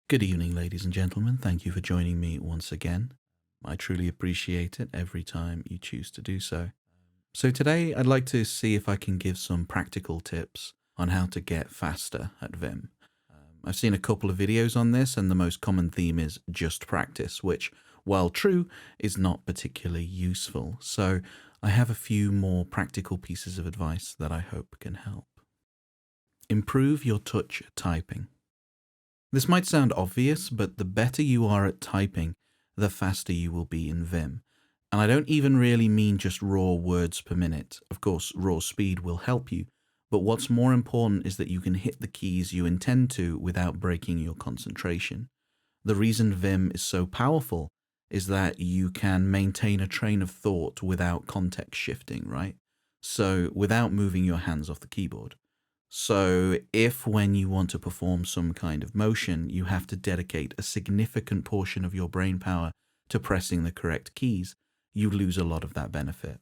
Good evening, ladies and gentlemen. Thank you for joining me once again. I truly appreciate it every time you choose to do so. So today I'd like to see if I can give some practical tips on how to get faster at Vim. I've seen a couple of videos on this, and the most common theme is just practice, which, while true, is not particularly useful. So I have a few more practical pieces of advice that I hope can help. Improve your touch typing. This might sound obvious, but the better you are at typing, the faster you will be in Vim. And I don't even really mean just raw words per minute. Of course, raw speed will help you, but what's more important is that you can hit the keys you intend to without breaking your concentration. The reason Vim is so powerful is that you can maintain a train of thought without context shifting, right? So without moving your hands off the keyboard. So if when you want to perform some kind of motion, you have to dedicate a significant portion of your brain power to pressing the correct keys, you lose a lot of that benefit.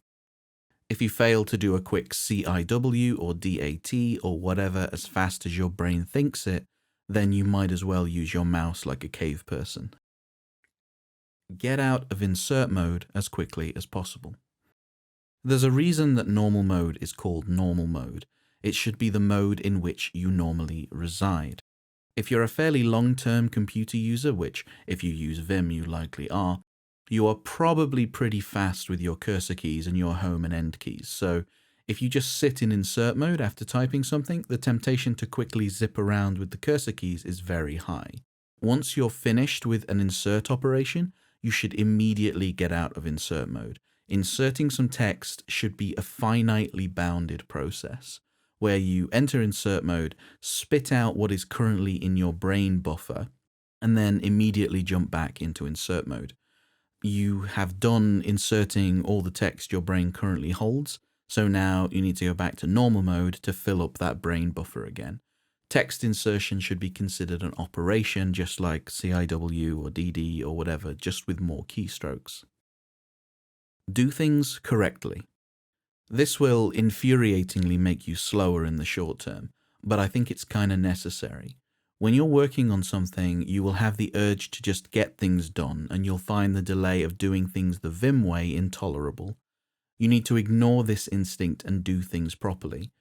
If you fail to do a quick CIW or DAT or whatever as fast as your brain thinks it, then you might as well use your mouse like a cave person. Get out of insert mode as quickly as possible. There's a reason that normal mode is called normal mode. It should be the mode in which you normally reside. If you're a fairly long-term computer user, which if you use Vim you likely are, you are probably pretty fast with your cursor keys and your home and end keys. So if you just sit in insert mode after typing something, the temptation to quickly zip around with the cursor keys is very high. Once you're finished with an insert operation, you should immediately get out of insert mode. Inserting some text should be a finitely bounded process, where you enter insert mode, spit out what is currently in your brain buffer, and then immediately jump back into insert mode. You have done inserting all the text your brain currently holds, so now you need to go back to normal mode to fill up that brain buffer again. Text insertion should be considered an operation, just like CIW or DD or whatever, just with more keystrokes. Do things correctly. This will infuriatingly make you slower in the short term, but I think it's kind of necessary. When you're working on something, you will have the urge to just get things done, and you'll find the delay of doing things the Vim way intolerable. You need to ignore this instinct and do things properly.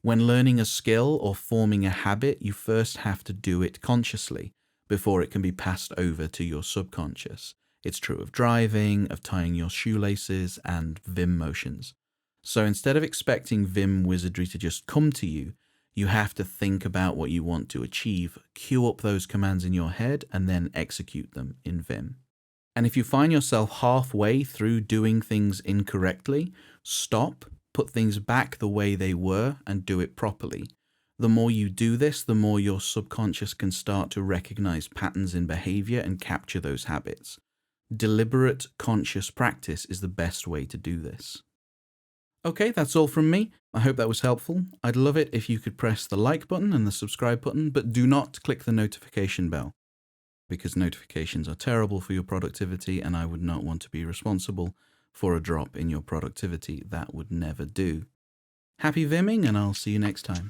When learning a skill or forming a habit, you first have to do it consciously before it can be passed over to your subconscious. It's true of driving, of tying your shoelaces, and Vim motions. So instead of expecting Vim wizardry to just come to you, you have to think about what you want to achieve, queue up those commands in your head, and then execute them in Vim. And if you find yourself halfway through doing things incorrectly, stop, put things back the way they were, and do it properly. The more you do this, the more your subconscious can start to recognize patterns in behavior and capture those habits. Deliberate, conscious practice is the best way to do this. Okay, that's all from me. I hope that was helpful. I'd love it if you could press the like button and the subscribe button, but do not click the notification bell, because notifications are terrible for your productivity, and I would not want to be responsible for a drop in your productivity. That would never do. Happy Vimming, and I'll see you next time.